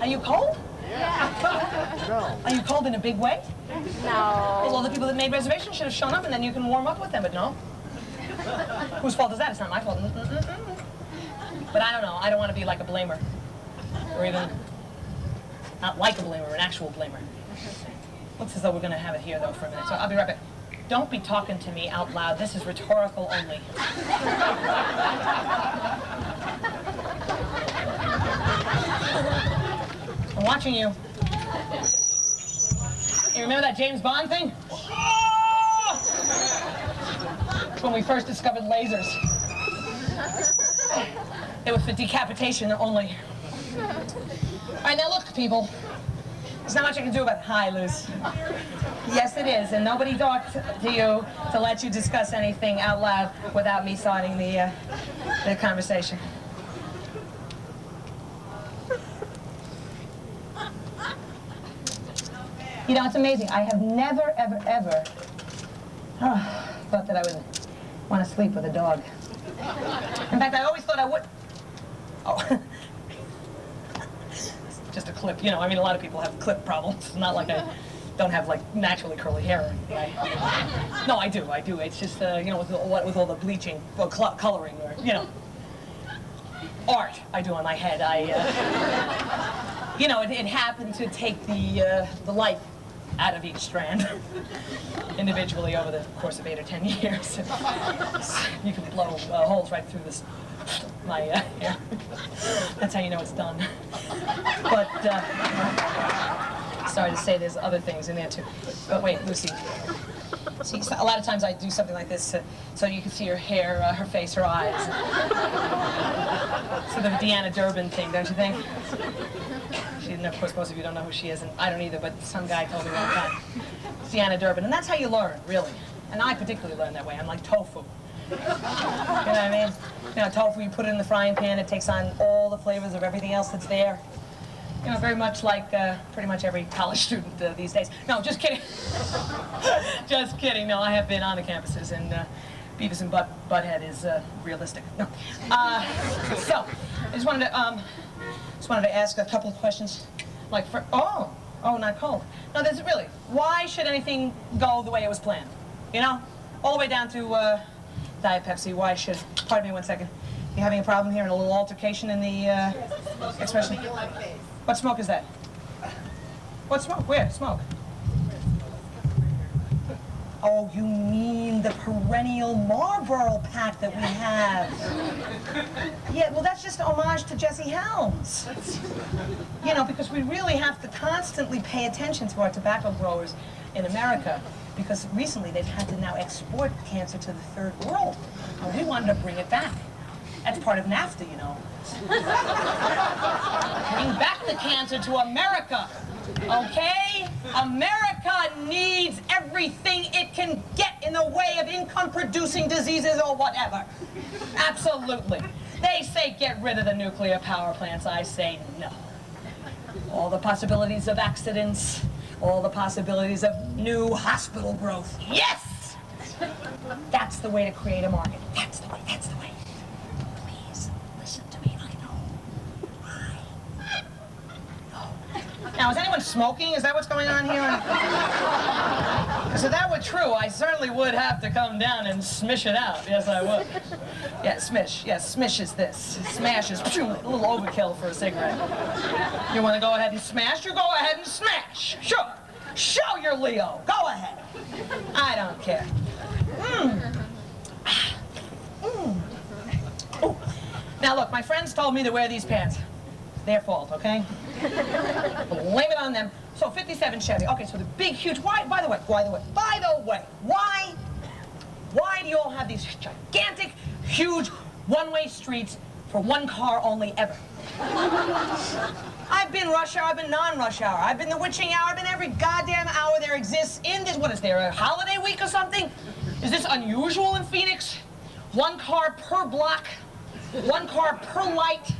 Are you cold? Yeah. No. Are you cold in a big way? No. Well, the people that made reservations should have shown up and then you can warm up with them, but no. Whose fault is that? It's not my fault. But I don't know. I don't want to be like a blamer. Or even not like a blamer, an actual blamer. Looks as though we're going to have it here, though, for a minute. So I'll be right back. Don't be talking to me out loud. This is rhetorical only. I'm watching you. You remember that James Bond thing? It's when we first discovered lasers. It was for decapitation only. All right, now look, people. There's not much I can do about it. Hi, Luce. Yes, it is, and nobody talked to you to let you discuss anything out loud without me starting the conversation. You know, it's amazing. I have never, ever, ever thought that I would want to sleep with a dog. In fact, I always thought I would. Oh. Just a clip, you know, I mean, a lot of people have clip problems. It's not like I don't have, like, naturally curly hair. No, I do. It's just, you know, with all the bleaching, well, coloring, or, you know, art I do on my head. You know, it happened to take the life out of each strand individually over the course of 8 or 10 years. You can blow holes right through my hair. That's how you know it's done. But, sorry to say, there's other things in there too. But wait, Lucy. See, a lot of times I do something like this so you can see her hair, her face, her eyes. Sort of a Deanna Durbin thing, don't you think? Of course, most of you don't know who she is, and I don't either, but some guy told me one time. It's Deanna Durbin, and that's how you learn, really. And I particularly learn that way. I'm like tofu. You know what I mean? You know, tofu, you put it in the frying pan, it takes on all the flavors of everything else that's there. You know, very much like pretty much every college student these days. No, just kidding. Just kidding. No, I have been on the campuses, and Beavis and Butthead is realistic. No. So, I just wanted to ask a couple of questions. Like, oh, not cold. No, this is really, why should anything go the way it was planned? You know? All the way down to Diet Pepsi. Why should, pardon me one second. You having a problem here and a little altercation in the expression? What smoke is that? What smoke? Where? Smoke? Oh, you mean the perennial Marlboro pack that we have. Yeah, well, that's just homage to Jesse Helms. You know, because we really have to constantly pay attention to our tobacco growers in America, because recently they've had to now export cancer to the third world. And we wanted to bring it back. That's part of NAFTA, you know. Bring back the cancer to America, okay? America needs everything it can get in the way of income-producing diseases or whatever. Absolutely. They say get rid of the nuclear power plants. I say no. All the possibilities of accidents, all the possibilities of new hospital growth. Yes! That's the way to create a market. That's the way, that's the way. Please, listen to me, I know. Now, is anyone smoking? Is that what's going on here? Because if that were true, I certainly would have to come down and smish it out. Yes, I would. Yeah, smish. Yes, smish is this. Smash is a little overkill for a cigarette. You want to go ahead and smash? You go ahead and smash. Sure. Show your Leo. Go ahead. I don't care. Ooh. Now, look, my friends told me to wear these pants. Their fault, okay? Blame it on them. So 57 Chevy. Okay, so the big, huge. Why? By the way. Why do you all have these gigantic, huge, one-way streets for one car only ever? I've been rush hour. I've been non-rush hour. I've been the witching hour. I've been every goddamn hour there exists in this. What is there? A holiday week or something? Is this unusual in Phoenix? One car per block. One car per light.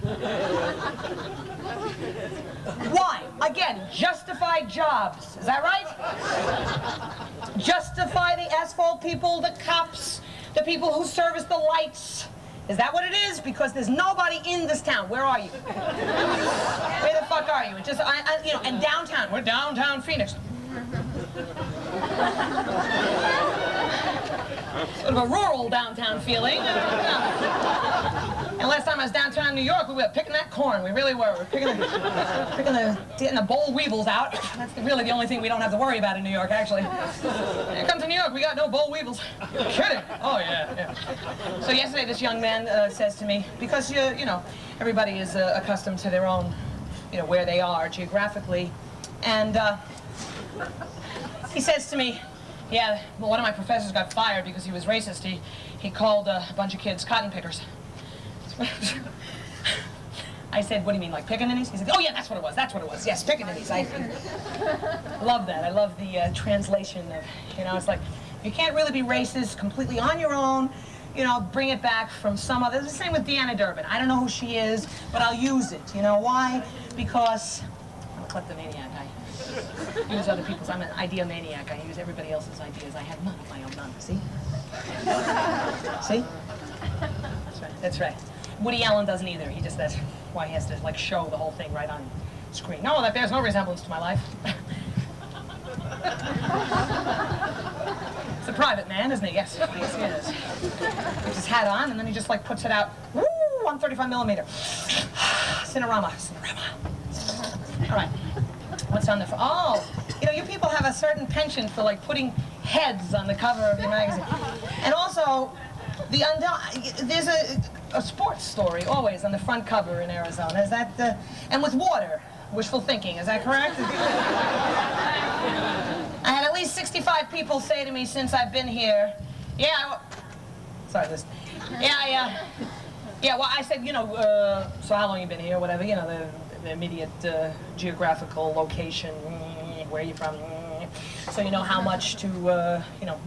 Why? Again, justify jobs. Is that right? Justify the asphalt people, the cops, the people who service the lights. Is that what it is? Because there's nobody in this town. Where are you? Where the fuck are you? Just, you know, and downtown. We're downtown Phoenix. Sort of a rural downtown feeling. And last time I was downtown New York, we were picking that corn. We really were. We were getting the boll weevils out. That's really the only thing we don't have to worry about in New York, actually. When it comes to New York, we got no boll weevils. You're kidding? Oh, yeah. So yesterday, this young man says to me, because, you know, everybody is accustomed to their own, you know, where they are geographically. And he says to me, yeah, well, one of my professors got fired because he was racist. He called a bunch of kids cotton pickers. I said, what do you mean, like pickaninnies? He said, oh yeah, that's what it was, yes, pickaninnies. I love that. I love the translation of, it's like, you can't really be racist completely on your own, bring it back from some other. It's the same with Deanna Durbin. I don't know who she is, but I'll use it. Why? Because I'm a kleptomaniac. I use other people's. I'm an idea maniac. I use everybody else's ideas. I have none of my own. None. See? See? That's right. That's right. Woody Allen doesn't either. That's why he has to like show the whole thing right on screen. No, that bears no resemblance to my life. It's a private man, isn't he? Yes, yes, he is. Puts his hat on, and then he just like puts it out. Woo! 135mm. Cinerama. All right. What's on the? Oh, you people have a certain penchant for like putting heads on the cover of your magazine, and also there's a sports story always on the front cover in Arizona. Is that and with water? Wishful thinking. Is that correct? I had at least 65 people say to me since I've been here, sorry, listen. Well, I said, so how long you been here, whatever, the immediate geographical location, where are you from, so you know how much to,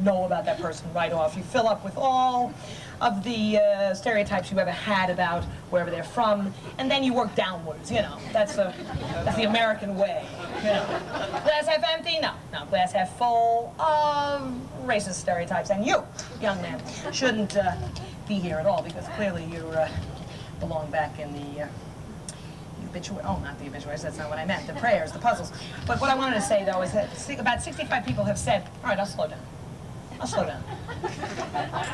know about that person right off. You fill up with all of the stereotypes you ever had about wherever they're from, and then you work downwards, That's the American way, Glass half empty? No. Glass half full of racist stereotypes. And you, young man, shouldn't be here at all, because clearly you belong back in the obituary. Oh, not the obituaries, that's not what I meant. The prayers, the puzzles. But what I wanted to say, though, is that about 65 people have said, all right, I'll slow down.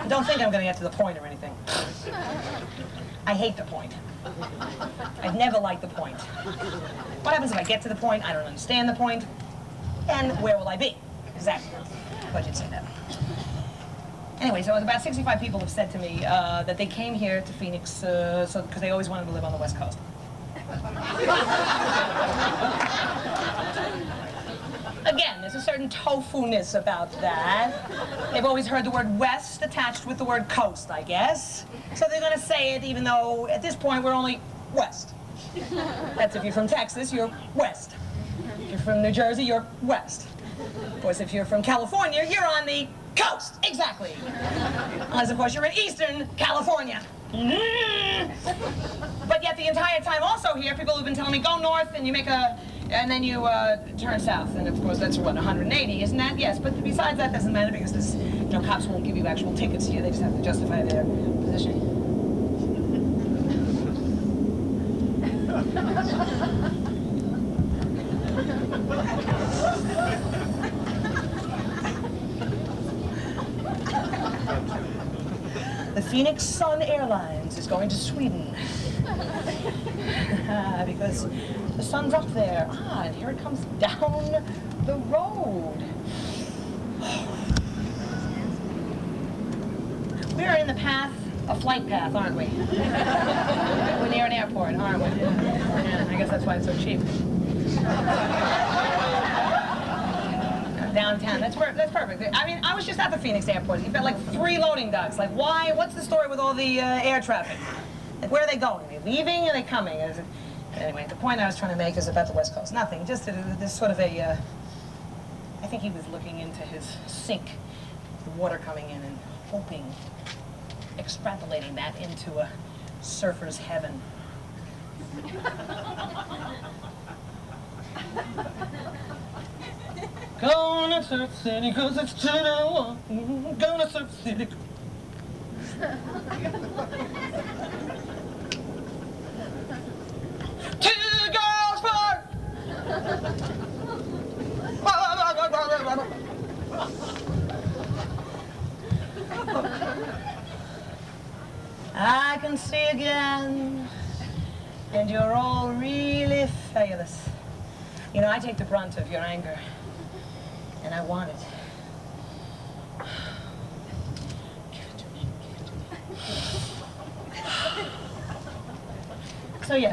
Don't think I'm going to get to the point or anything. I hate the point. I've never liked the point. What happens if I get to the point, I don't understand the point, and where will I be? Exactly. Glad you'd say that. Anyway, so about 65 people have said to me that they came here to Phoenix because they always wanted to live on the West Coast. Again, there's a certain tofu-ness about that. They've always heard the word West attached with the word coast, I guess. So they're going to say it even though at this point we're only West. That's if you're from Texas, you're West. If you're from New Jersey, you're West. Of course, if you're from California, you're on the coast. Exactly. Unless, of course, you're in Eastern California. But yet the entire time also here, people have been telling me, go north and you make and then you turn south. And of course, that's what, 180, isn't that? Yes, but besides that, doesn't matter because this, cops won't give you actual tickets here. They just have to justify their position. The Phoenix Sun Airlines is going to Sweden. Because the sun's up there. And here it comes down the road. We're in the path, a flight path, aren't we? We're near an airport, aren't we? Yeah, I guess that's why it's so cheap. Downtown, that's perfect. I mean, I was just at the Phoenix airport. You've got like 3 loading docks. Like, why? What's the story with all the air traffic? Like, where are they going? Are they leaving or are they coming? Anyway, the point I was trying to make is about the West Coast. Nothing, just this sort of I think he was looking into his sink, the water coming in and hoping, extrapolating that into a surfer's heaven. Gonna surf city, cause it's 2-1. Gonna surf city. Two girls for. I can see again, and you're all really fabulous. I take the brunt of your anger. And I want it.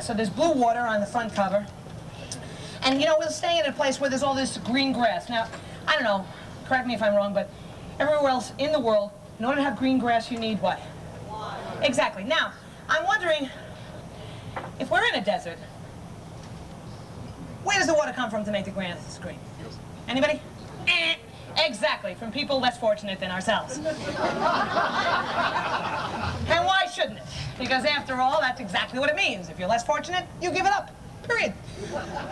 So there's blue water on the front cover. And we're staying in a place where there's all this green grass. Now, I don't know, correct me if I'm wrong, but everywhere else in the world, in order to have green grass, you need what? Water. Exactly. Now, I'm wondering if we're in a desert, where does the water come from to make the grass green? Anybody? Exactly, from people less fortunate than ourselves. And why shouldn't it? Because after all, that's exactly what it means. If you're less fortunate, you give it up. Period.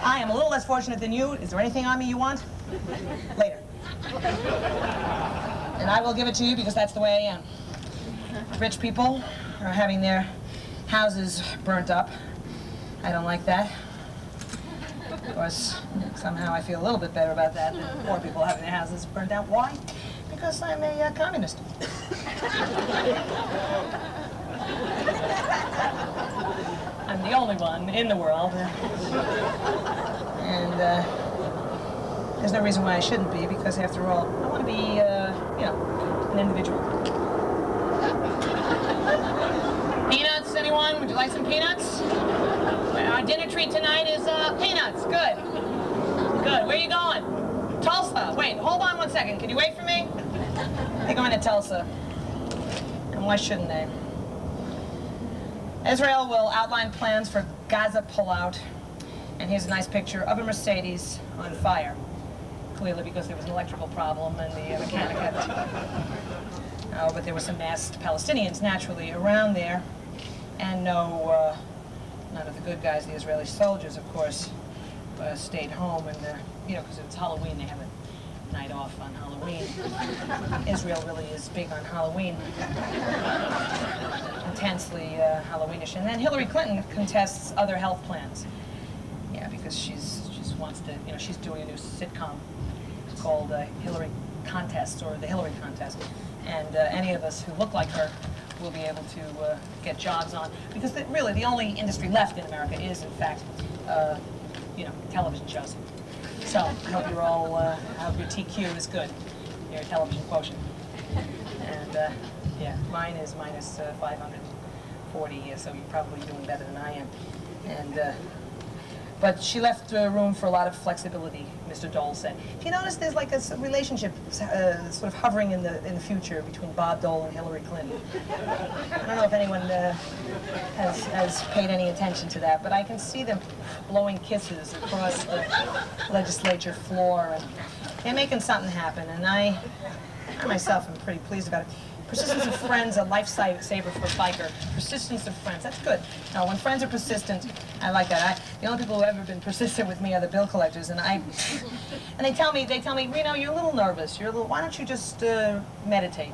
I am a little less fortunate than you. Is there anything on me you want? Later. And I will give it to you because that's the way I am. Rich people are having their houses burnt up. I don't like that. Of course, somehow I feel a little bit better about that than poor people having their houses burned out. Why? Because I'm a communist. I'm the only one in the world. And there's no reason why I shouldn't be, because after all, I want to be, you know, an individual. Peanuts, anyone? Would you like some peanuts? Our dinner treat tonight is peanuts. Good. Good. Where are you going? Tulsa. Wait, hold on one second. Can you wait for me? They're going to Tulsa. And why shouldn't they? Israel will outline plans for Gaza pullout. And here's a nice picture of a Mercedes on fire. Clearly because there was an electrical problem and the mechanic had to... Oh, but there were some masked Palestinians naturally around there. And no, none of the good guys, the Israeli soldiers, of course, stayed home. And, you know, because it's Halloween, they have a night off on Halloween. Israel really is big on Halloween. Intensely Halloweenish. And then Hillary Clinton contests other health plans. Yeah, because she wants to, you know, she's doing a new sitcom called Hillary Contest, or the Hillary Contest. And any of us who look like her will be able to get jobs on. Because really, the only industry left in America is, in fact, you know, television shows. So I hope you're all, I hope your TQ is good, your television quotient. And yeah, mine is minus 540, so you're probably doing better than I am. And but she left room for a lot of flexibility, Mr. Dole said. If you notice, there's like a relationship sort of hovering in the future between Bob Dole and Hillary Clinton. I don't know if anyone has paid any attention to that, but I can see them blowing kisses across the legislature floor, and they're making something happen, and I myself am pretty pleased about it. Persistence of friends, a lifesaver for a biker. Persistence of friends, that's good. Now, when friends are persistent, I like that. The only people who have ever been persistent with me are the bill collectors, and they tell me, Reno, you're a little nervous. Why don't you just meditate?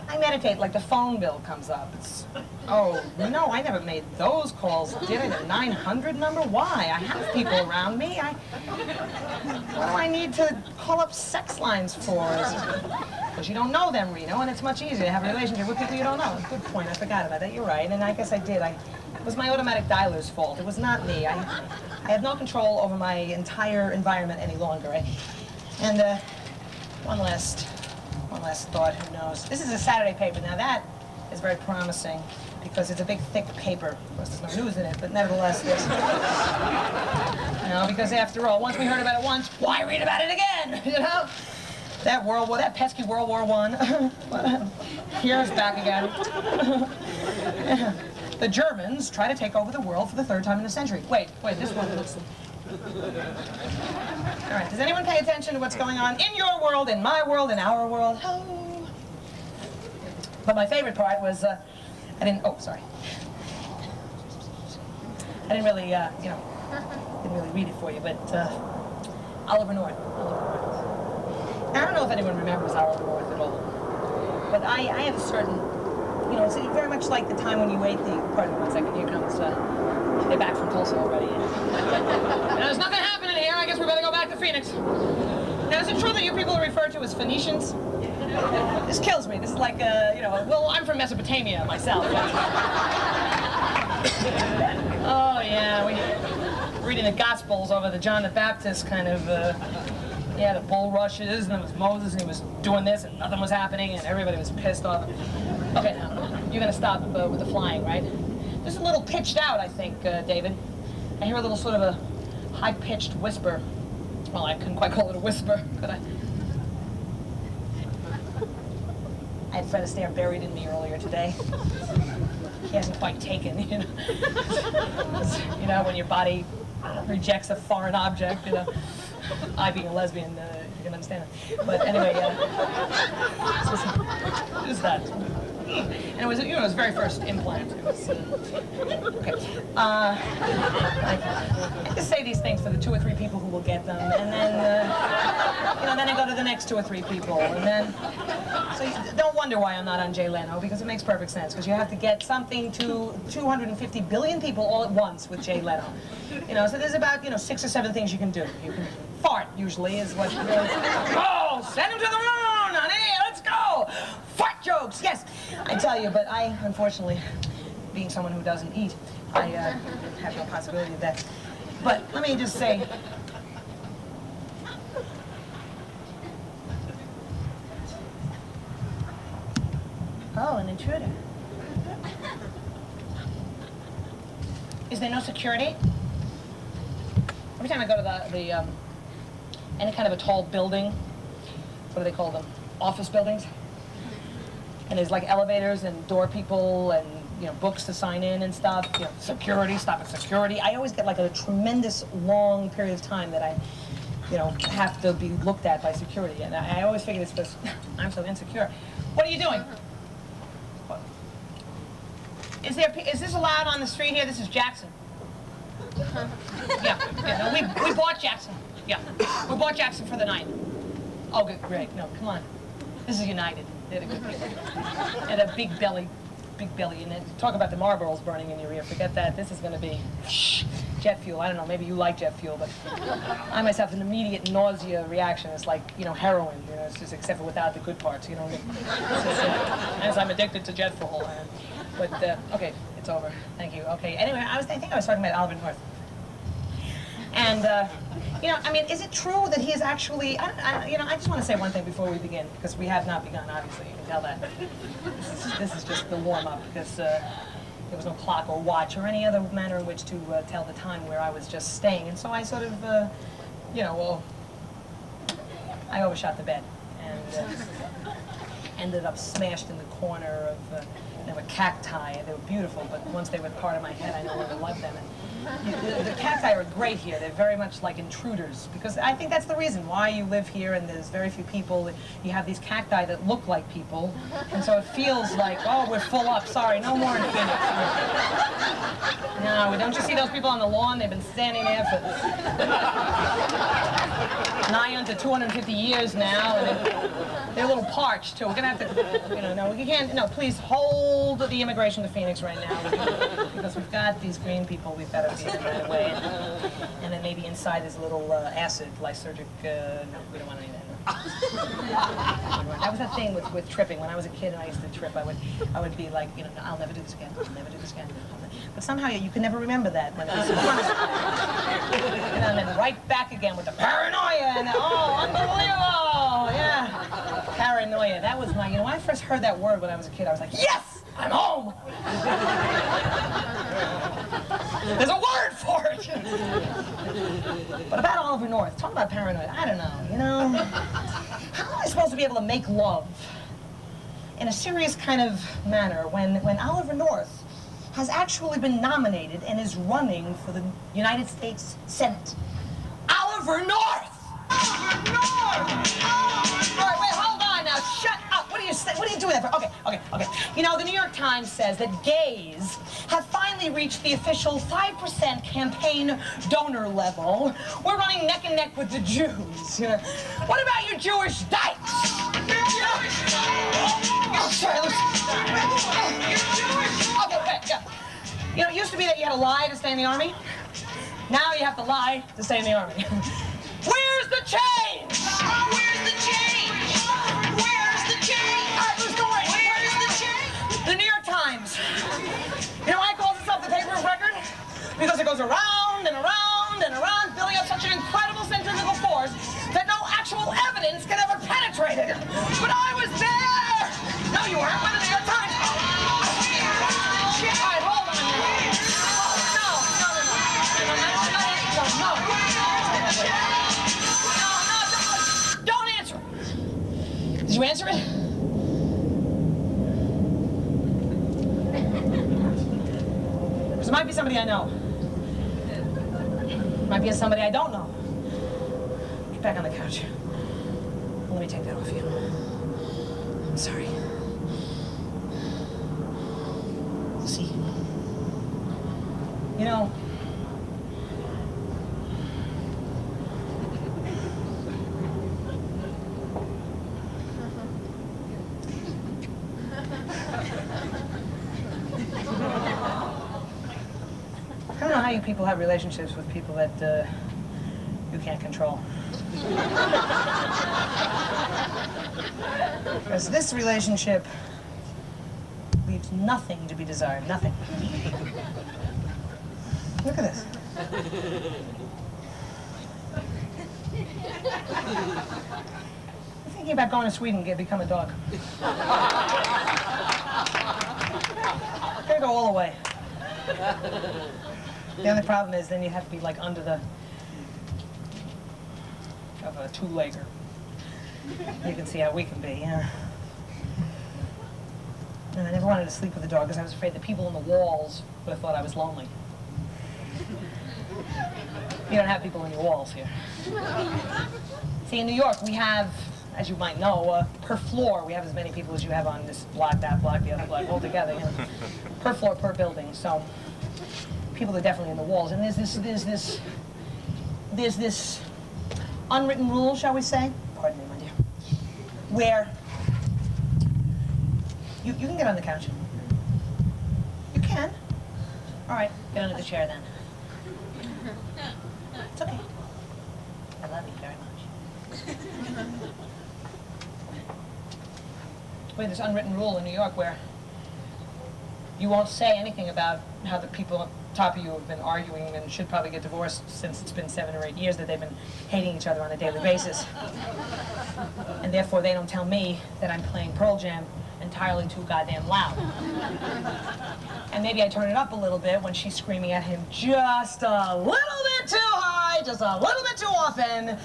I meditate like the phone bill comes up. Oh, no, I never made those calls. Did I? The 900 number? Why? I have people around me. What do I need to call up sex lines for? Because you don't know them, Reno, and it's much easier to have a relationship with people you don't know. Good point. I forgot about that. You're right, and I guess I did. It was my automatic dialer's fault. It was not me. I have no control over my entire environment any longer. And one last thought, who knows? This is a Saturday paper. Now that is very promising because it's a big, thick paper. Of course, there's no news in it, but nevertheless, there's... You know, because after all, once we heard about it once, why read about it again? You know? That World War, that pesky World War I. Here's back again. The Germans try to take over the world for the third time in a century. Wait, this one looks... All right, does anyone pay attention to what's going on in your world, in my world, in our world? Oh. But my favorite part was, I didn't really, you know, didn't really read it for you, but Oliver North. Now, I don't know if anyone remembers Oliver North at all, but I have a certain, you know, it's very much like the time when you ate the, pardon me one second, here comes, they're back from Tulsa already. Now, there's nothing happening here. I guess we better go back to Phoenix. Now, is it true that you people are referred to as Phoenicians? This kills me. This is like, you know, well, I'm from Mesopotamia myself. Oh, yeah, we're reading the Gospels over the John the Baptist kind of, yeah, the bulrushes, and there was Moses, and he was doing this, and nothing was happening, and everybody was pissed off. Okay, now, you're going to stop with the flying, right? This is a little pitched out, I think, David. I hear a little sort of a high-pitched whisper. Well, I couldn't quite call it a whisper, could I? I had Fred Astaire buried in me earlier today. he hasn't quite taken, you know. You know, when your body rejects a foreign object, you know. I being a lesbian, you can understand it. But anyway, it was that. And it was, you know, his very first implant. It was, okay. I just say these things for the 2 or 3 people who will get them, and then, you know, then I go to the next 2 or 3 people, and then, so you don't wonder why I'm not on Jay Leno, because it makes perfect sense, because you have to get something to 250 billion people all at once with Jay Leno. You know, so there's about, you know, 6 or 7 things you can do. You can fart, usually, is what, oh, send him to the moon, honey, let's go! Fart jokes, yes! I tell you, but I, unfortunately, being someone who doesn't eat, I have no possibility of that. But let me just say, oh, an intruder. Is there no security? Every time I go to the any kind of a tall building, what do they call them? Office buildings? And there's like elevators and door people and, you know, books to sign in and stuff, you know, security, stop at security. I always get like a tremendous long period of time that I, you know, have to be looked at by security. And I always figure it's because I'm so insecure. What are you doing? What? Is this allowed on the street here? This is Jackson. Yeah, no, we bought Jackson. Yeah, we bought Jackson for the night. Oh, good, great. No, come on. This is United. They had a good and a big belly, and then talk about the Marlboros burning in your ear. Forget that. This is going to be jet fuel. I don't know. Maybe you like jet fuel, but I myself, an immediate nausea reaction. It's like, you know, heroin. You know, it's just except for without the good parts. You know, as I'm addicted to jet fuel. But okay, it's over. Thank you. Okay. Anyway, I think I was talking about Oliver North. And, you know, I mean, is it true that he is actually, you know, I just want to say one thing before we begin, because we have not begun, obviously, you can tell that. This is just the warm-up, because there was no clock or watch or any other manner in which to tell the time where I was just staying. And so I sort of, you know, well, I overshot the bed, and ended up smashed in the corner of, there were cacti. They were beautiful, but once they were part of my head, I no longer loved them. And the cacti are great here. They're very much like intruders, because I think that's the reason why you live here and there's very few people. You have these cacti that look like people, and so it feels like, oh, we're full up. Sorry, no more in Phoenix. No, don't you see those people on the lawn? They've been standing there for nigh unto 250 years now, and they're a little parched, too. We're going to have to, you know, no, you can't, no, please hold the immigration to Phoenix right now, because we've got these green people we've got to be them right away, and then maybe inside is a little acid, lysergic, no, we don't want any of that. That was the thing with tripping. When I was a kid and I used to trip, I would be like, you know, I'll never do this again, I'll never do this again. But somehow you can never remember that when it was and then right back again with the paranoia and oh, unbelievable, yeah. Paranoia, that was my, you know, when I first heard that word when I was a kid, I was like, yes, I'm home. There's a word for it. But about Oliver North, talk about paranoid, I don't know, you know. How am I supposed to be able to make love in a serious kind of manner when Oliver North has actually been nominated and is running for the United States Senate? Oliver North! Oliver North! All right, wait, hold on now. Shut up. What are you doing that for? Okay. You know, the New York Times says that gays have finally reached the official 5% campaign donor level. We're running neck and neck with the Jews. What about your Jewish dykes? Oh, sorry, okay, wait, yeah. You know, it used to be that you had to lie to stay in the Army. Now you have to lie to stay in the Army. Where's the change? Where's the change? Where's the change? All right, story. Where's the change? The New York Times. You know why it calls itself the paper of record? Because it goes around and around and around, building up such an incredible centrifugal force that no actual evidence can ever penetrate it. But I was there! No, you weren't. When the New York Times... All right, hold on now. No, don't answer it. Did you answer it? somebody I know. Might be somebody I don't know. Get back on the couch. Let me take that off you. I'm sorry. See, you know, I don't know how you people have relationships with people that you can't control. Because this relationship leaves nothing to be desired, nothing. Look at this. I'm thinking about going to Sweden and become a dog. I'm gonna go all the way. The only problem is then you have to be like under the of a two-legger. You can see how we can be, yeah. And I never wanted to sleep with a dog because I was afraid the people on the walls would have thought I was lonely. You don't have people on your walls here. See, in New York, we have, as you might know, per floor, we have as many people as you have on this block, that block, the other block, all together, you know, per floor, per building. So people are definitely in the walls. And there's this unwritten rule, shall we say, pardon me, my dear, where you can get on the couch. You can. All right, get under the chair then. It's okay. I love you very much. We have this unwritten rule in New York where you won't say anything about how the people on top of you have been arguing and should probably get divorced since it's been 7 or 8 years that they've been hating each other on a daily basis. And therefore they don't tell me that I'm playing Pearl Jam entirely too goddamn loud. And maybe I turn it up a little bit when she's screaming at him just a little bit too high, just a little bit too often.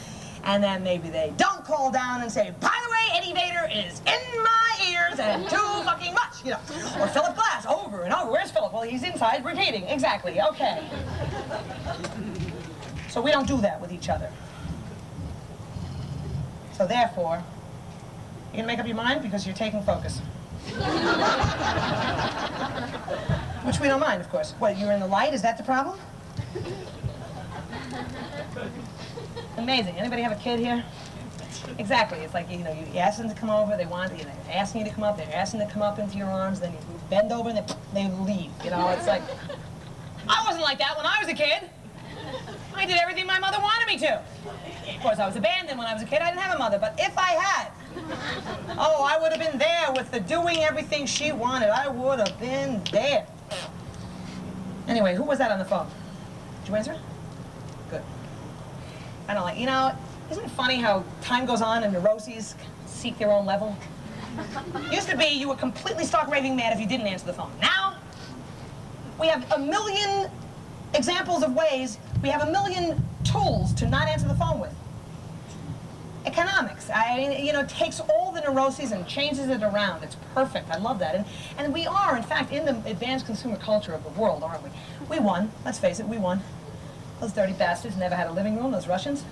And then maybe they don't call down and say, by the way, Eddie Vedder is in my ears and too fucking much, you know. Or Philip Glass over and over. Where's Philip? Well, he's inside repeating. Exactly, okay. So we don't do that with each other. So therefore, you're gonna make up your mind because you're taking focus. Which we don't mind, of course. What, you're in the light? Is that the problem? Amazing. Anybody have a kid here? Exactly. It's like, you know, you ask them to come over, they want, you know, they're asking you to come up, they're asking to come up into your arms, then you bend over and they leave. You know, it's like, I wasn't like that when I was a kid. I did everything my mother wanted me to. Of course, I was abandoned when I was a kid. I didn't have a mother, but if I had, oh, I would have been there with the doing everything she wanted. I would have been there. Anyway, who was that on the phone? Did you answer it? Good. I don't like, you know, isn't it funny how time goes on and neuroses seek their own level? Used to be you were completely stark raving mad if you didn't answer the phone. Now, we have a million examples of ways, we have a million tools to not answer the phone with. Economics, you know, takes all the neuroses and changes it around. It's perfect. I love that. And we are, in fact, in the advanced consumer culture of the world, aren't we? We won. Let's face it, we won. Those dirty bastards never had a living room, those Russians.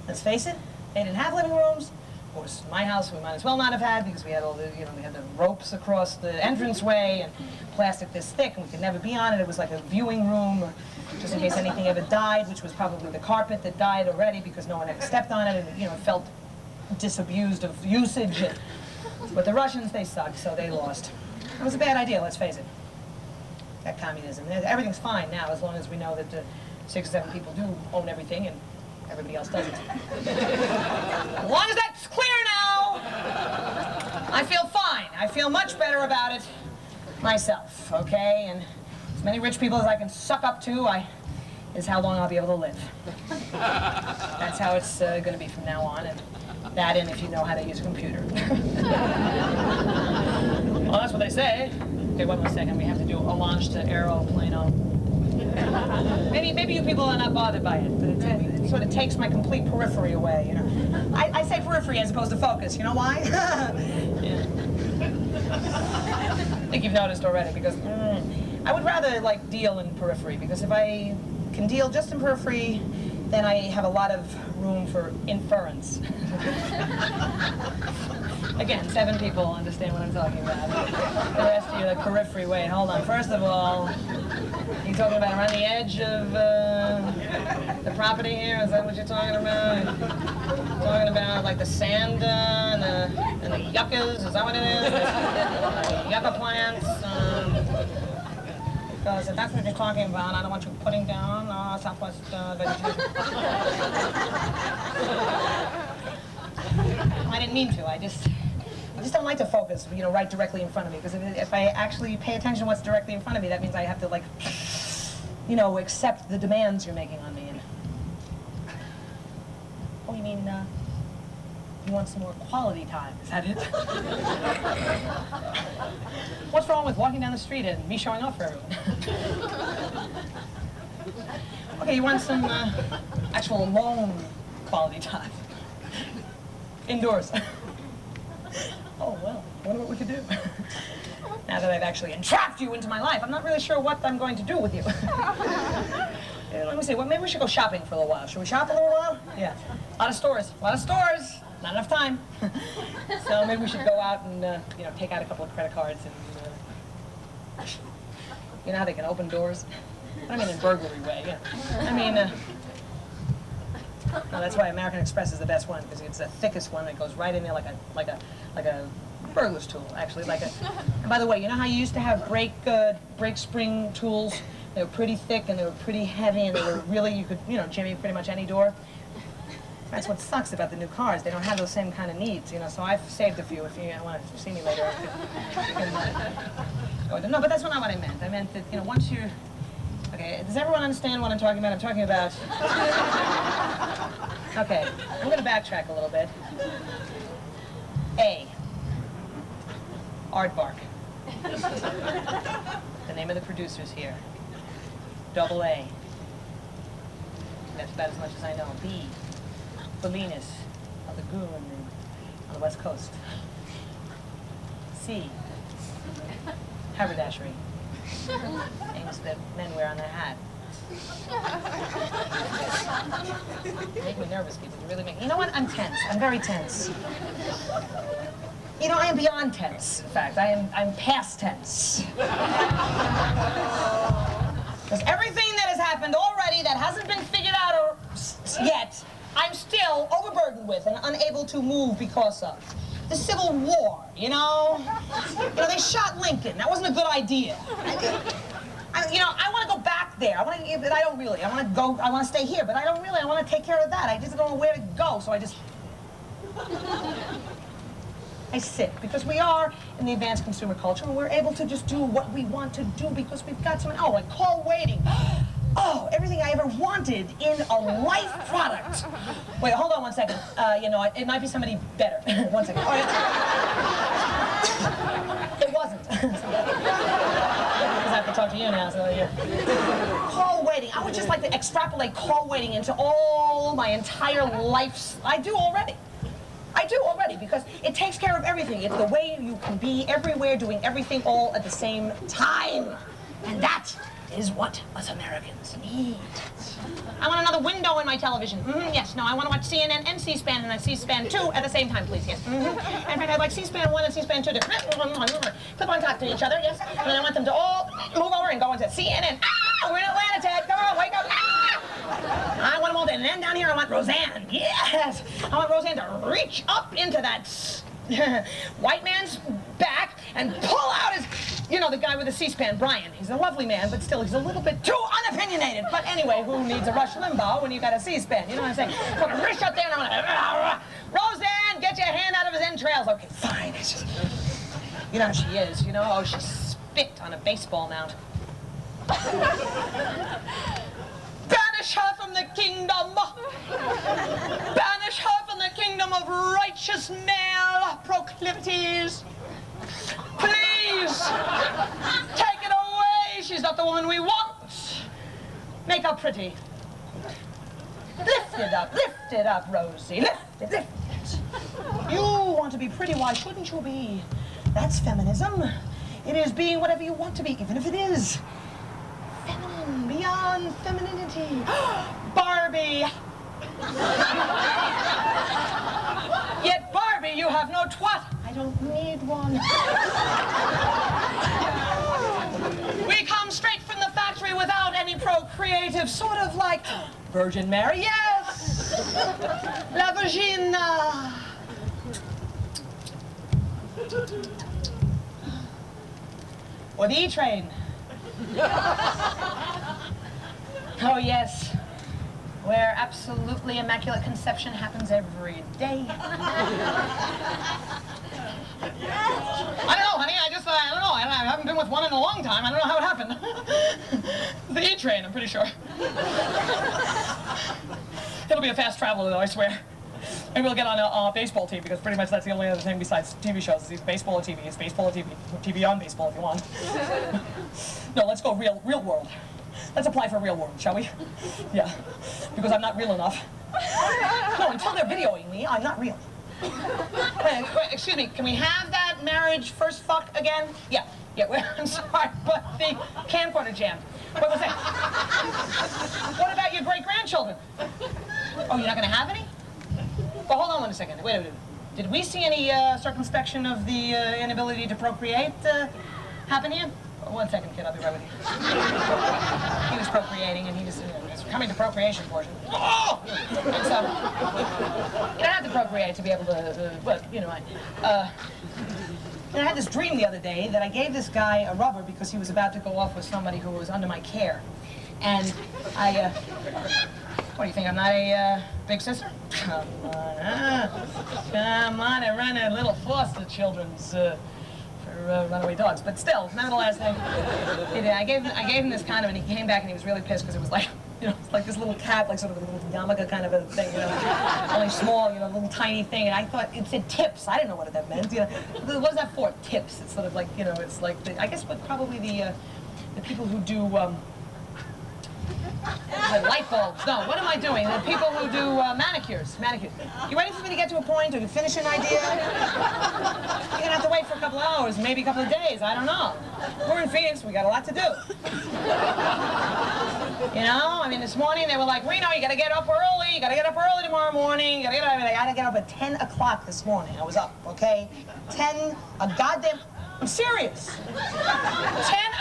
Let's face it, they didn't have living rooms. Of course, my house we might as well not have had because we had all the, you know, we had the ropes across the entranceway and plastic this thick and we could never be on it. It was like a viewing room, just in case anything ever died, which was probably the carpet that died already because no one ever stepped on it and, you know, it felt disabused of usage. But the Russians, they sucked, so they lost. It was a bad idea, let's face it. That communism. Everything's fine now as long as we know that the 6 or 7 people do own everything and everybody else doesn't. As long as that's clear now, I feel fine. I feel much better about it myself, okay? And as many rich people as I can suck up to is how long I'll be able to live. That's how it's going to be from now on, and that and if you know how to use a computer. Well, that's what they say. Okay, one more second. We have to do a launch to aeroplano. Maybe you people are not bothered by it, but it sort of takes my complete periphery away, you know. I say periphery as opposed to focus. You know why? Yeah. I think you've noticed already, because I would rather like deal in periphery, because if I can deal just in periphery, then I have a lot of room for inference. Again, 7 people understand what I'm talking about. The rest of you, the periphery. Wait, hold on. First of all, you talking about around the edge of the property here? Is that what you're talking about? Talking about like the sand and the yuccas? Is that what it is? The yucca plants? Because if that's what you're talking about, I don't want you putting down Southwest vegetation. I didn't mean to. I just don't like to focus, you know, right directly in front of me. Because if I actually pay attention to what's directly in front of me, that means I have to, like, you know, accept the demands you're making on me. And, oh, you mean, you want some more quality time? Is that it? What's wrong with walking down the street and me showing off for everyone? Okay, you want some actual alone quality time. Indoors. Oh, well, I wonder what we could do. Now that I've actually entrapped you into my life, I'm not really sure what I'm going to do with you. Let me see, well, maybe we should go shopping for a little while. Should we shop a little while? Yeah. A lot of stores. Not enough time. So maybe we should go out and, you know, take out a couple of credit cards and, you know how they can open doors? I mean in burglary way, yeah. I mean, no, that's why American Express is the best one, because it's the thickest one that goes right in there like a burglar's tool, actually. And by the way, you know how you used to have brake spring tools? They were pretty thick and they were pretty heavy and they were really, you could, you know, jimmy pretty much any door. That's what sucks about the new cars. They don't have those same kind of needs, you know, so I've saved a few. If you want to see me later, no, but that's not what I meant. I meant that, you know, once you're... Okay, does everyone understand what I'm talking about? I'm talking about... Okay, I'm going to backtrack a little bit. A. Aardvark. The name of the producers here. Double A. That's about as much as I know. B. Bolinas, a lagoon on the west coast. C. Haberdashery. Things that men wear on their hat. You make me nervous, people. You really make me. You know what? I'm tense. I'm very tense. You know, I am beyond tense. In fact, I'm past tense. Because everything that has happened already that hasn't been figured out yet, I'm still overburdened with and unable to move because of. The Civil War, you know? You know, they shot Lincoln. That wasn't a good idea. You know, I want to go back there. But I don't really. I want to go, I want to stay here, but I don't really. I want to take care of that. I just don't know where to go, so I just... I sit, because we are in the advanced consumer culture, and we're able to just do what we want to do because we've got some, oh, like call waiting. Oh, everything I ever wanted in a life product. Wait, hold on one second. You know, it might be somebody better. One second. Oh, it wasn't. Because I have to talk to you now, so yeah. Call waiting. I would just like to extrapolate call waiting into all my entire life. I do already, because it takes care of everything. It's the way you can be everywhere, doing everything all at the same time. And that is what us Americans need. I want another window in my television. Yes, no, I want to watch CNN and C-SPAN and C-SPAN 2 at the same time, please, yes. In fact, I'd like C-SPAN 1 and C-SPAN 2 to clip on top to each other, yes. And then I want them to all move over and go into CNN. Ah, we're in Atlanta, Ted. Come on, wake up. Ah! I want them all to, and then down here I want Roseanne. Yes! I want Roseanne to reach up into that white man's back and pull out his, you know, the guy with the C-SPAN, Brian. He's a lovely man, but still, he's a little bit too unopinionated. But anyway, who needs a Rush Limbaugh when you got a C-SPAN? You know what I'm saying? So I reach up there and I want to, Roseanne, get your hand out of his entrails. Okay, fine. It's just, you know how she is, you know? Oh, she spit on a baseball mound. Banish her from the kingdom. Banish her from the kingdom of righteous male proclivities. Please, take it away. She's not the woman we want. Make her pretty. Lift it up, Rosie. Lift it. You want to be pretty, why shouldn't you be? That's feminism. It is being whatever you want to be, even if it is beyond femininity. Barbie. Yet Barbie, you have no twat. I don't need one. We come straight from the factory without any procreative, sort of like Virgin Mary, yes. La Virgina. Or the E-train. Oh yes, where absolutely immaculate conception happens every day. I don't know, honey, I don't know. I haven't been with one in a long time. I don't know how it happened. The E-train, I'm pretty sure. It'll be a fast traveler, though, I swear. Maybe we'll get on a baseball team, because pretty much that's the only other thing besides TV shows is either baseball or TV. It's baseball or TV. TV on baseball if you want. No, let's go real world. Let's apply for real world, shall we? Yeah, because I'm not real enough. No, until they're videoing me, I'm not real. Wait, excuse me, can we have that marriage first fuck again? Yeah, I'm sorry, but the camcorder jammed. What was that? What about your great-grandchildren? Oh, you're not gonna have any? Well, hold on one second. Wait a minute. Did we see any circumspection of the inability to procreate happen here? Oh, 1 second, kid. I'll be right with you. He was procreating, and he was coming to procreation portion. Oh! And so, you don't have to procreate to be able to, but, you know, I had this dream the other day that I gave this guy a rubber because he was about to go off with somebody who was under my care. And what do you think, I'm not a big sister? Come on, I run a little foster children's for runaway dogs, but still, nevertheless, I gave him this condom, and he came back and he was really pissed because it was like, you know, it's like this little cat, like sort of a little yarmulke kind of a thing, you know, only small, you know, little tiny thing, and I thought it said tips. I didn't know what that meant, you know. What is that for? Tips. It's sort of like, you know, it's like I guess what probably the people who do the light bulbs. No, what am I doing? The people who do manicures. You waiting for me to get to a point or to finish an idea? You're gonna have to wait for a couple of hours, maybe a couple of days. I don't know. We're in Phoenix. We got a lot to do. You know, I mean, this morning they were like, Reno, you gotta get up early. You gotta get up early tomorrow morning. I gotta get up at 10 o'clock this morning. I was up, okay? 10, a goddamn, I'm serious. 10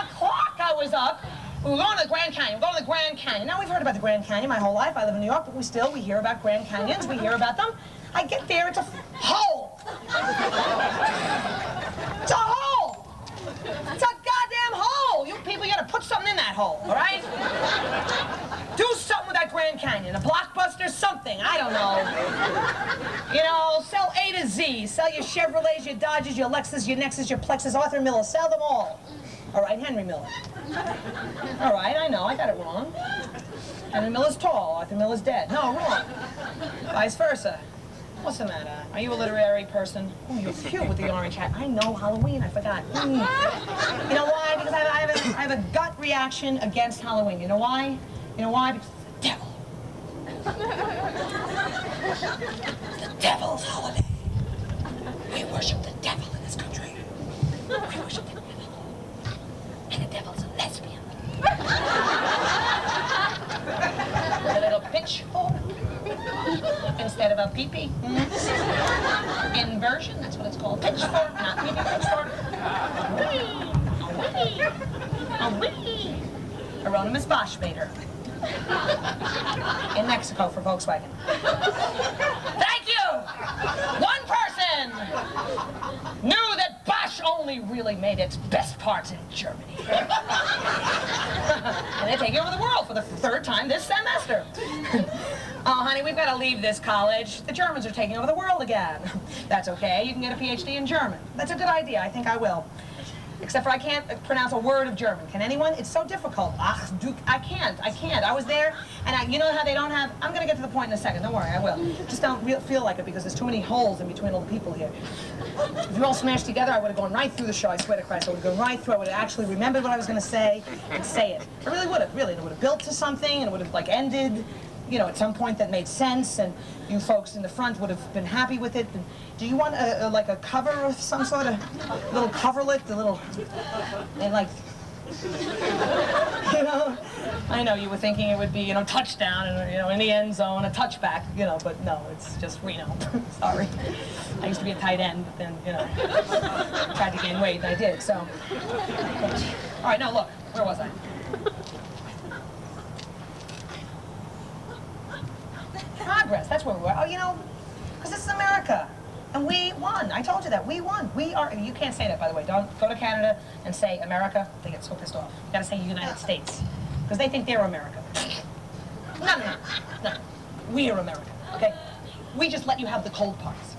o'clock I was up. We were going to the Grand Canyon. We're going to the Grand Canyon. Now, we've heard about the Grand Canyon my whole life. I live in New York, but we hear about Grand Canyons. We hear about them. I get there, it's a hole. It's a hole. It's a goddamn hole. You people, you gotta put something in that hole, all right? Do something with that Grand Canyon. A blockbuster, something. I don't know. You know, sell A to Z. Sell your Chevrolets, your Dodges, your Lexus, your Nexus, your Plexus, Arthur Miller. Sell them all. All right, Henry Miller. All right, I know, I got it wrong. Henry Miller's tall, Arthur Miller's dead. No, wrong. Vice versa. What's the matter? Are you a literary person? Oh, you're cute with the orange hat. I know, Halloween, I forgot. You know why? Because I have a gut reaction against Halloween. You know why? You know why? Because it's the devil. It's the devil's holiday. We worship the devil in this country. We worship the devil. And the devil's a lesbian. With a little pitchfork instead of a pee-pee. Inversion, that's what it's called. Pitchfork, not pee-pee, pitchfork. A wee. Hieronymus Bosch made her. In Mexico for Volkswagen. Thank you! One person knew that Bosch only really made its best parts in Germany. And they're taking over the world for the third time this semester. Oh, honey, we've got to leave this college. The Germans are taking over the world again. That's okay. You can get a PhD in German. That's a good idea. I think I will. Except for I can't pronounce a word of German. Can anyone? It's so difficult. Ach, du, I can't. I was there, and you know how they don't have, I'm going to get to the point in a second. Don't worry, I will. Just don't feel like it because there's too many holes in between all the people here. If we all smashed together, I would have gone right through the show. I swear to Christ, I would have gone right through. I would have actually remembered what I was going to say and say it. I really would have, really. It would have built to something, and it would have, like, ended, you know, at some point that made sense, and you folks in the front would have been happy with it. And do you want like a cover of some sort of little coverlet, and like You know, I know you were thinking it would be, you know, touchdown and, you know, in the end zone, a touchback, you know, but no, it's just Reno. Sorry. I used to be a tight end, but then, you know, tried to gain weight, and I did, so. All right, now look, where was I? Progress, that's where we were. Oh, you know, because this is America. And we won. I told you that. We won. We are, you can't say that, by the way. Don't go to Canada and say America. They get so pissed off. You gotta say United States. Because they think they're America. No. We are America, okay? We just let you have the cold parts.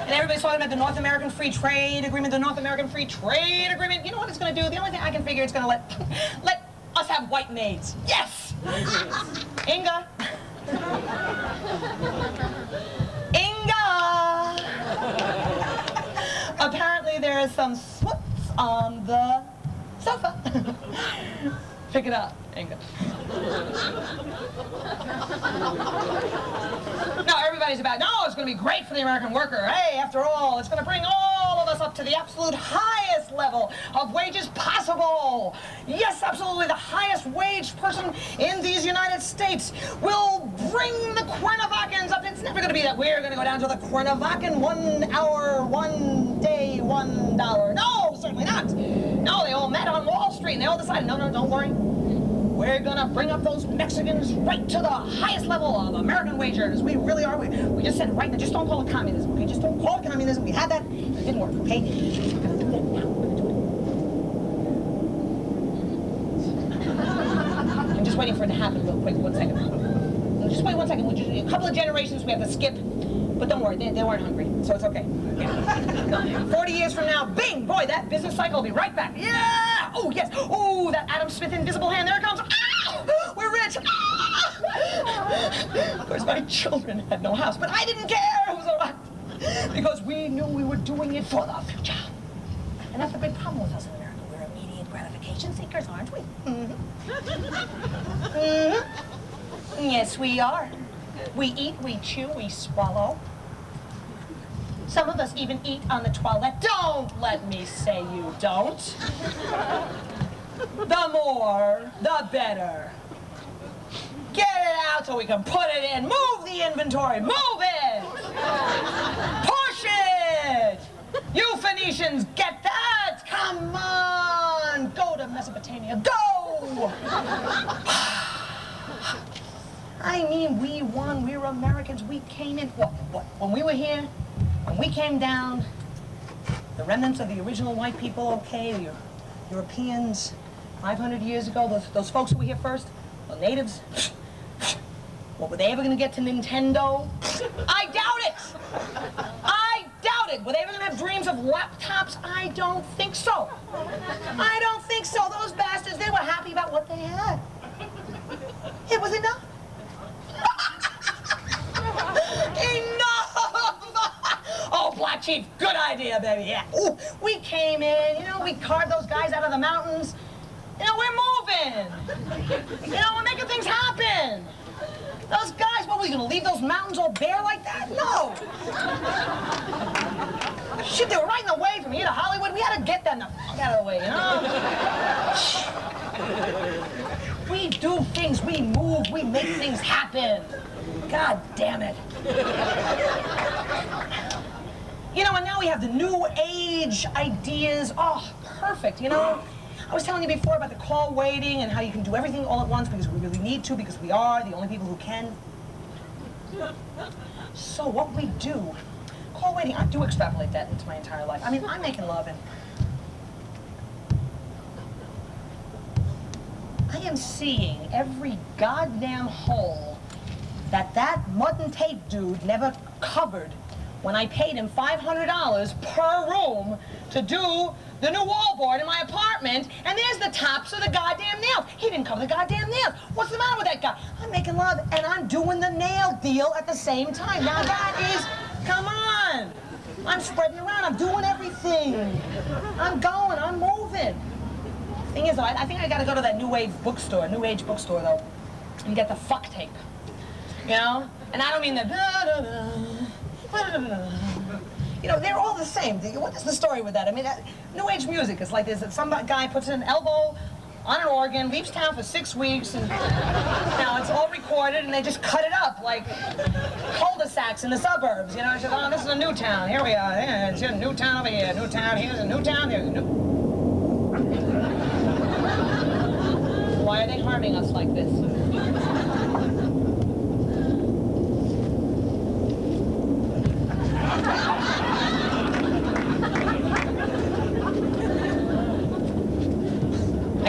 And everybody's talking about the North American Free Trade Agreement, the North American Free Trade Agreement. You know what it's gonna do? The only thing I can figure it's gonna let us have white maids. Yes! Inga! Inga! Apparently there is some smuts on the sofa. Pick it up, Inga. No, everybody's about, no, it's going to be great for the American worker. Hey, after all, it's going to bring all of us up to the absolute highest level of wages possible. Yes, absolutely, the highest wage person in these United States will bring the Cuernavacans up. It's never going to be that we're going to go down to the Cuernavacan 1 hour, 1 day, $1. No, certainly not. No, they all met on Wall Street and they all decided, no, don't worry. We're gonna bring up those Mexicans right to the highest level of American wage earners. We really are. We just said it right now. Just don't call it communism, okay? Just don't call it communism. We had that. It didn't work, okay? We're gonna do that now. We're gonna do it. I'm just waiting for it to happen real quick. 1 second. Just wait 1 second. A couple of generations we have to skip. But don't worry, they weren't hungry, so it's okay. No. 40 years from now, bing! Boy, that business cycle will be right back. Yeah! Oh, yes! Oh, that Adam Smith invisible hand, there it comes! Ah! We're rich! Ah! Of course, my children had no house, but I didn't care! It was all right. Because we knew we were doing it for the future. And that's the big problem with us in America. We're immediate gratification seekers, aren't we? Mm-hmm. Mm-hmm. Yes, we are. We eat, we chew, we swallow. Some of us even eat on the toilet. Don't let me say you don't. The more, the better. Get it out so we can put it in. Move the inventory. Move it. Push it. You Phoenicians, get that? Come on. Go to Mesopotamia. Go. I mean, we won. We're Americans. We came in. What? When we were here, when we came down, the remnants of the original white people, okay, the Europeans, 500 years ago, those folks who were here first, the natives, what, were they ever going to get to Nintendo? I doubt it. I doubt it. Were they ever going to have dreams of laptops? I don't think so. I don't think so. Those bastards, they were happy about what they had. It was enough. Enough! Oh, Black Chief, good idea, baby, yeah. Ooh, we came in, you know, we carved those guys out of the mountains. You know, we're moving. You know, we're making things happen. Those guys, what, were you gonna leave those mountains all bare like that? No. Shit, they were right in the way from here to Hollywood. We had to get them the fuck out of the way, you know? We do things, we move, we make things happen. God damn it. You know, and now we have the new age ideas. Oh, perfect, you know? I was telling you before about the call waiting and how you can do everything all at once because we really need to, because we are the only people who can. So what we do, call waiting, I do extrapolate that into my entire life. I mean, I'm making love and I am seeing every goddamn hole that mud and tape dude never covered when I paid him $500 per room to do the new wallboard in my apartment, and there's the tops of the goddamn nails. He didn't cover the goddamn nails. What's the matter with that guy? I'm making love, and I'm doing the nail deal at the same time. Now that is, come on. I'm spreading around, I'm doing everything. I'm going, I'm moving. Thing is, though, I think I gotta go to that new age bookstore, though, and get the fuck tape. You know? And I don't mean the you know, they're all the same. What is the story with that? I mean, New Age music is like this. Some guy puts an elbow on an organ, leaves town for 6 weeks, and now it's all recorded, and they just cut it up like cul-de-sacs in the suburbs. You know, I said, oh, this is a new town. Here we are. Yeah, it's a new town over here. New town. Here's a new town. Here's a new. Why are they harming us like this?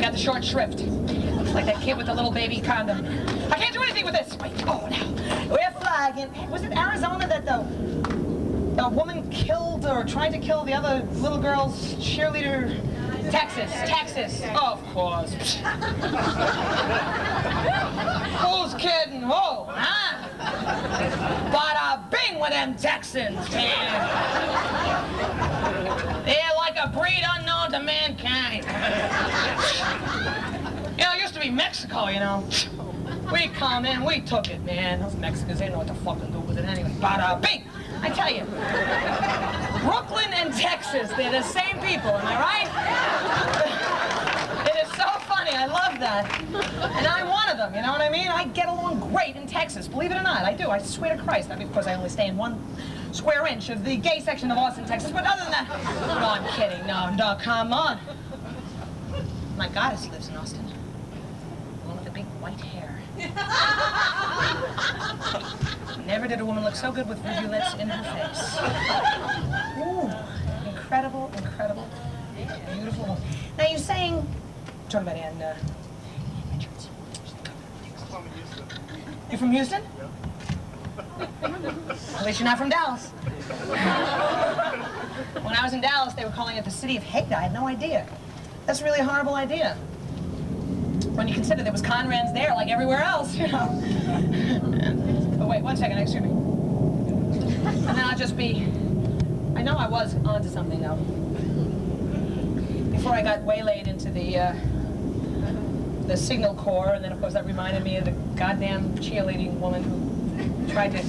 The short shrift, like that kid with the little baby condom. I can't do anything with this. Wait, oh, now we're flagging. Was it Arizona that the woman killed or tried to kill the other little girl's cheerleader? Texas. Oh, of course. Who's kidding? Whoa, huh? Bada bing with them Texans, man. They're like a breed unknown to mankind. You know, it used to be Mexico, you know. We come in, we took it, man. Those Mexicans, they know what to fucking do with it anyway. Bada bing! I tell you, Brooklyn and Texas, they're the same people, am I right? It is so funny, I love that. And I'm one of them, you know what I mean? I get along great in Texas, believe it or not, I do. I swear to Christ. I mean, of course, I only stay in 1 square inch of the gay section of Austin, Texas, but other than that, no, I'm kidding, no, come on. My goddess lives in Austin. The one with the big white hair. Never did a woman look so good with rivulets in her face. Ooh, incredible, beautiful. Now you're saying, talking about Ann Richards. You're from Houston? At least you're not from Dallas. When I was in Dallas, they were calling it the city of hate. I had no idea. That's a really horrible idea. When you consider there was Conrads there, like everywhere else, you know. Oh, wait, 1 second, excuse me. And then I'll just be, I know I was onto something, though. Before I got waylaid into the Signal Corps, and then, of course, that reminded me of the goddamn cheerleading woman who tried to,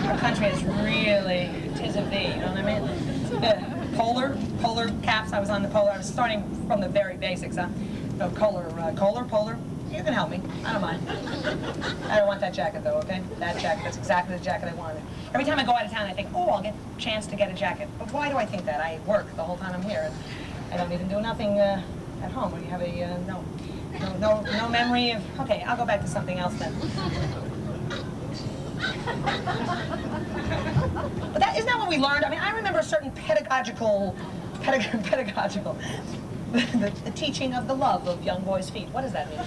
our country is really, 'tis of thee, you know what I mean? Polar caps, I was on the polar, I was starting from the very basics, huh? No, polar. You can help me, I don't mind. I don't want that jacket though, okay? That jacket, that's exactly the jacket I wanted. Every time I go out of town, I think, oh, I'll get a chance to get a jacket. But why do I think that? I work the whole time I'm here, and I don't even do nothing at home. When you have a, no memory of, okay, I'll go back to something else then. But isn't that what we learned? I mean, I remember a certain pedagogical, the teaching of the love of young boys' feet. What does that mean?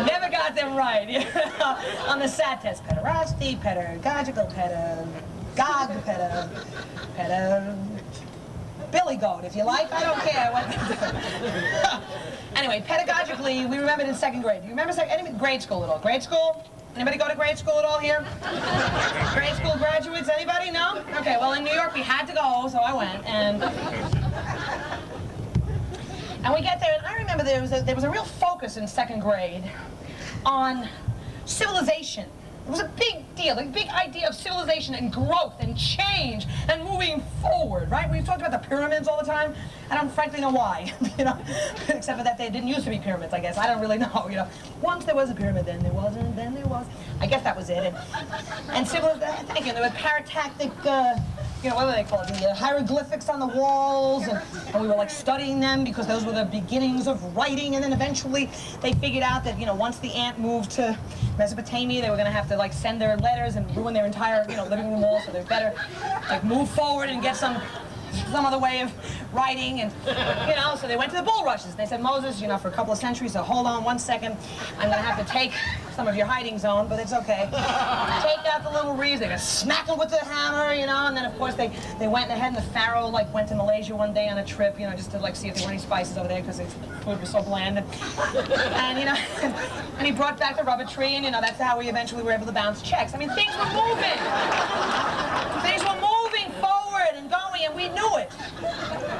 Never got them right. On the SAT test, pederasty, pedagogical, billy goat, if you like. I don't care what. Anyway, pedagogically, we remembered in 2nd grade. Do you remember grade school at all? Grade school? Anybody go to grade school at all here? Grade school graduates, anybody? No? Okay, well in New York we had to go, so I went, and we get there, and I remember there was a real focus in 2nd grade on civilization. It was a big deal, a big idea of civilization and growth and change and moving forward, right? We've talked about the pyramids all the time. I don't frankly know why, you know, except for that they didn't used to be pyramids, I guess. I don't really know, you know. Once there was a pyramid, then there wasn't, then there was. I guess that was it. And thank you, there were paratactic, you know, what do they call it? The hieroglyphics on the walls, and we were like studying them because those were the beginnings of writing, and then eventually they figured out that, you know, once the ant moved to Mesopotamia, they were going to have to like send their letters and ruin their entire, you know, living room wall, so they're better like move forward and get some other way of writing, and you know, so they went to the bulrushes. They said, Moses, you know, for a couple of centuries, so hold on 1 second, I'm gonna have to take some of your hiding zone, but it's okay. Take out the little reeds, they just smack them with the hammer, you know, and then of course they went ahead, and the pharaoh like went to Malaysia one day on a trip, you know, just to like see if there were any spices over there because his food was so bland, and you know, and he brought back the rubber tree, and you know, that's how we eventually were able to bounce checks. I mean, things were moving. Things were moving forward and going, and we knew it.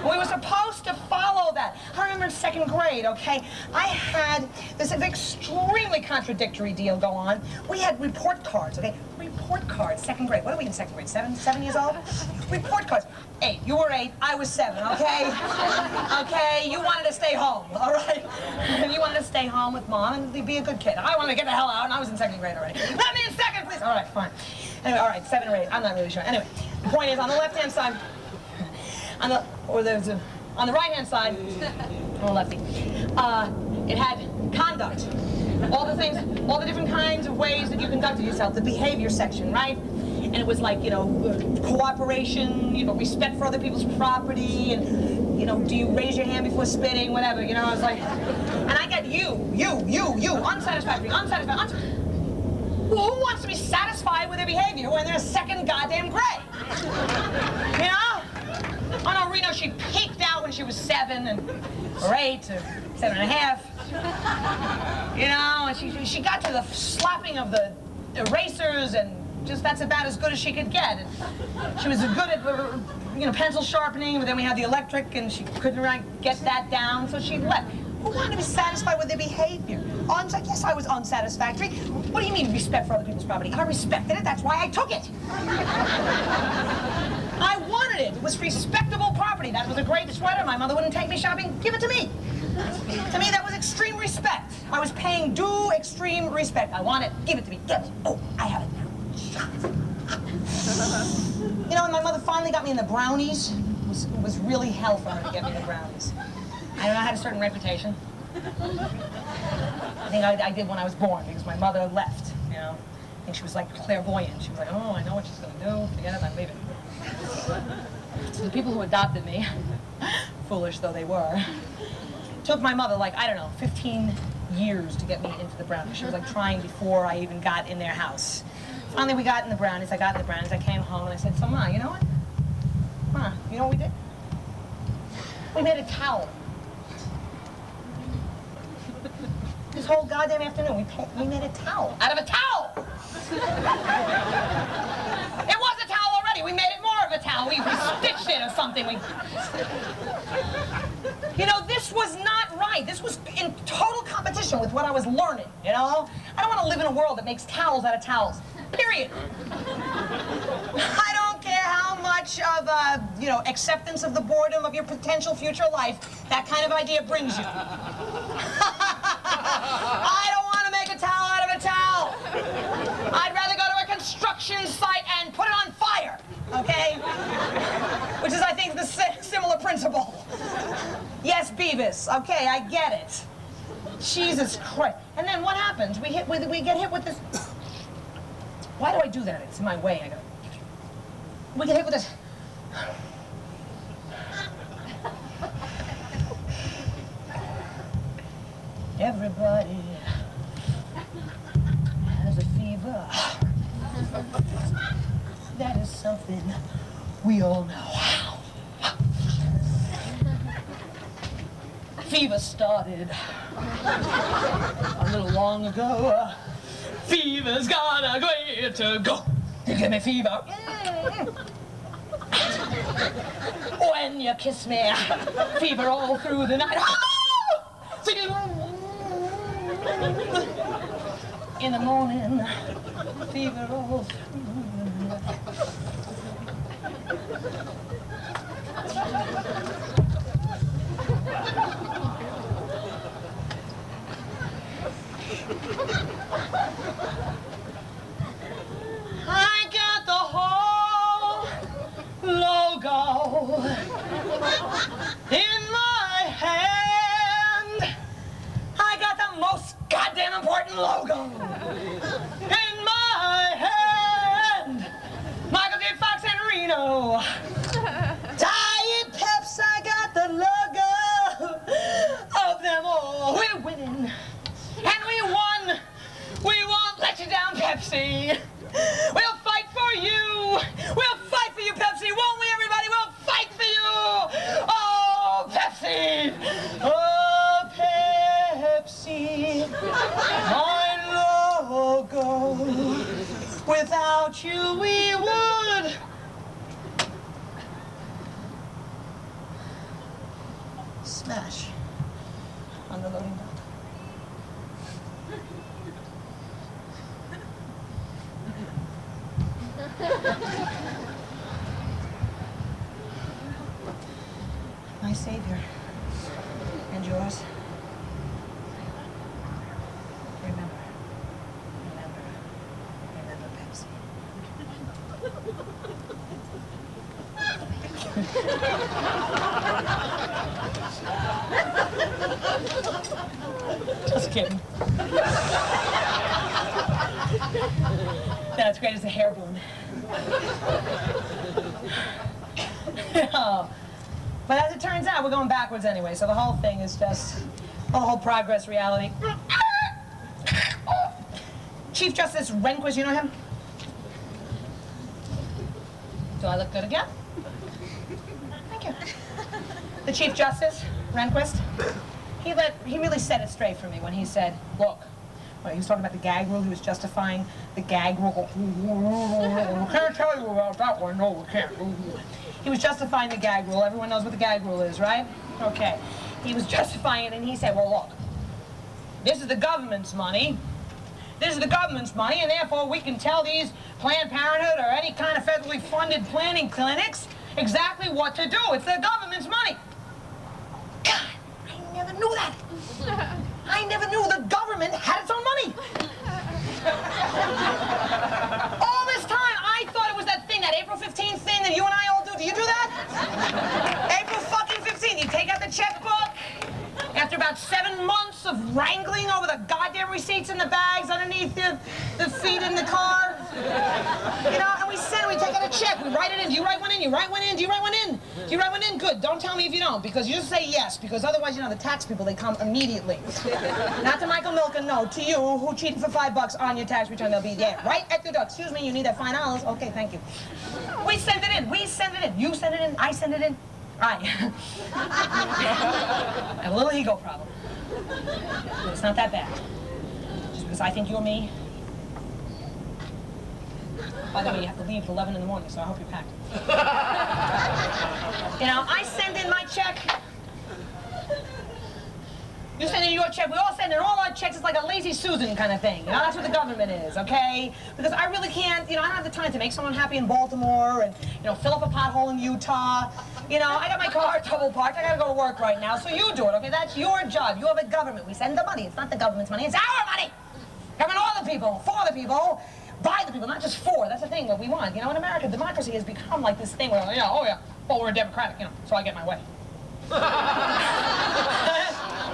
We were supposed to follow that. I remember in second grade, okay, I had this extremely contradictory deal go on. We had report cards, okay? Report cards, second grade. What are we in second grade? 7 years old? Report cards. 8. You were 8, I was 7, okay? Okay, you wanted to stay home, all right? You wanted to stay home with Mom and be a good kid. I wanted to get the hell out, and I was in second grade already. Let me in second, please. All right, fine. Anyway, all right, 7 or 8. I'm not really sure. Anyway, the point is, on the left-hand side, on the right-hand side, on the lefty, it had conduct. All the things, all the different kinds of ways that you conducted yourself, the behavior section, right? And it was like, you know, cooperation, you know, respect for other people's property, and, you know, do you raise your hand before spitting, whatever, you know, I was like, and I got you, unsatisfactory. Well, who wants to be satisfied with their behavior when they're a second goddamn grade? You know? Oh no, Reno, she peaked out when she was 7 or 8 or 7.5. You know, and she got to the slapping of the erasers, and just that's about as good as she could get. And she was good at, you know, pencil sharpening, but then we had the electric, and she couldn't get that down, so she left. Who wanted to be satisfied with their behavior? Yes, I was unsatisfactory. What do you mean respect for other people's property? I respected it, that's why I took it. I wanted it. It was respectable property. That was a great sweater. My mother wouldn't take me shopping. Give it to me. To me, that was extreme respect. I was paying due extreme respect. I want it. Give it to me. Give it. Oh, I have it now. You know, when my mother finally got me in the brownies, it was really hell for her to get me the brownies. I don't know, I had a certain reputation. I think I did when I was born, because my mother left, you know. I think she was like clairvoyant. She was like, oh, I know what she's going to do. Forget it, I'm leaving. So the people who adopted me, foolish though they were, took my mother, like, I don't know, 15 years to get me into the brownies. She was like trying before I even got in their house. Finally, we got in the brownies. I got in the brownies. I came home and I said, so Ma, you know what? Ma, you know what we did? We made a towel. This whole goddamn afternoon, we made a towel out of a towel. It was a towel already. We made it more of a towel. We stitched it or something. You know, this was not right. This was in total competition with what I was learning, you know? I don't want to live in a world that makes towels out of towels. Period. I don't care how much of, you know, acceptance of the boredom of your potential future life that kind of idea brings you. I don't want to make a towel out of a towel. I'd rather go to a construction site and put it on fire, okay? Which is, I think, the similar principle. Yes, Beavis, okay, I get it. Jesus Christ. And then what happens? We get hit with this... Why do I do that? It's in my way. We get hit with this... Everybody has a fever. That is something we all know. Fever started a little long ago. Fever's got a way to go. You give me fever. When you kiss me, fever all through the night. In the morning, fever all through the night. I got the whole logo in my hand. I got the most goddamn important logo in my hand. Michael J. Fox and Reno. Diet Peps, I got the logo of them all. We're winning. And we won. We won't let you down, Pepsi. We'll fight for you. We'll fight for you, Pepsi. Won't we, everybody? We'll fight for you. Oh, Pepsi. Oh, Pepsi. My logo. Without you, we would. Smash. loading dock. My savior and yours. Remember Pepsi. Just kidding. That's great as a hair balloon. No. But as it turns out, we're going backwards anyway, so the whole thing is just the whole progress reality. Chief Justice Rehnquist, you know him? Do I look good again? Thank you. The Chief Justice Rehnquist, he really set it straight for me when he said, look, when he was talking about the gag rule, he was justifying the gag rule. We can't tell you about that one, no, we can't. He was justifying the gag rule. Everyone knows what the gag rule is, right? Okay. He was justifying it, and he said, well, look, this is the government's money. This is the government's money, and therefore we can tell these Planned Parenthood or any kind of federally funded planning clinics exactly what to do. It's the government's money. God, I never knew that. I never knew the government had its own money. All this time, I thought it was that thing, that April 15th thing that you and I all do. Do you do that? April fucking 15th, you take out the checkbook. After about 7 months of wrangling over the goddamn receipts in the bags underneath the feet in the car. You know, and we take out a check, we write it in. Do you write one in? You write one in? Do you write one in? Do you write one in? Good. Don't tell me if you don't, because you just say yes, because otherwise, you know, the tax people, they come immediately. Not to Michael Milken, no, to you, who cheated for $5 on your tax return. They'll be there, right at the door. Excuse me, you need that $5. Okay, thank you. We send it in. We send it in. You send it in. I send it in. I have a little ego problem. But it's not that bad. Just because I think you're me. By the way, you have to leave at 11 in the morning, so I hope you're packed. You know, I send in my check. You send in your check, we all send in all our checks. It's like a lazy Susan kind of thing. You know, that's what the government is, okay? Because I really can't, you know, I don't have the time to make someone happy in Baltimore and, you know, fill up a pothole in Utah. You know, I got my car double parked. I gotta go to work right now, so you do it, okay? That's your job. You have a government. We send the money. It's not the government's money. It's our money. Government all the people, for the people, by the people, not just for. That's the thing that we want. You know, in America, democracy has become like this thing where, yeah, oh yeah, well, we're democratic, you know, so I get my way.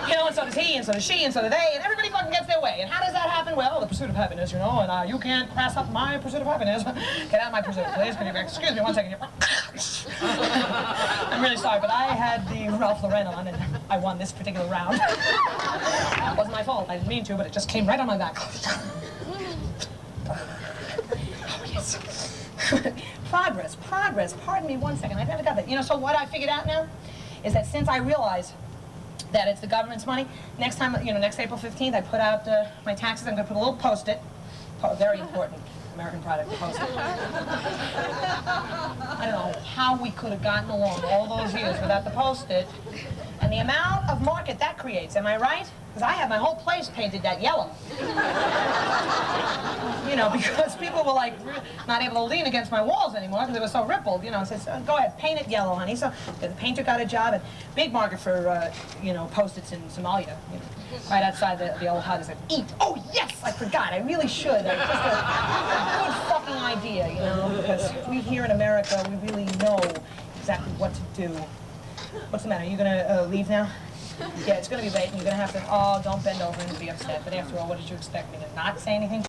You know, and so does he, and so does she, and so do they, and everybody fucking gets their way. And how does that happen? Well, the pursuit of happiness, you know, and you can't pass up my pursuit of happiness. Get out of my pursuit, please. Can you, excuse me 1 second. I'm really sorry, but I had the Ralph Lauren on, and I won this particular round. It wasn't my fault. I didn't mean to, but it just came right on my back. Oh, yes. Progress. Pardon me 1 second. I never got that. You know, so what I figured out now is that since I realize that it's the government's money, next time, you know, next April 15th, I put out my taxes. I'm going to put a little Post-it. Very important American product, the Post-it. I don't know how we could have gotten along all those years without the Post-it. And the amount of market that creates, am I right? Because I have my whole place painted that yellow. You know, because people were like not able to lean against my walls anymore because they were so rippled, you know. Says, go ahead, paint it yellow, honey. So the painter got a job, and big market for, you know, Post-its in Somalia, you know. Right outside the old hut, it said, eat. Oh, yes, I forgot. I really should. That's just a good fucking idea, you know, because we here in America, we really know exactly what to do. What's the matter? Are you going to leave now? Yeah, it's going to be late, and you're going to have to, oh, don't bend over and be upset. But after all, what did you expect me to not say anything?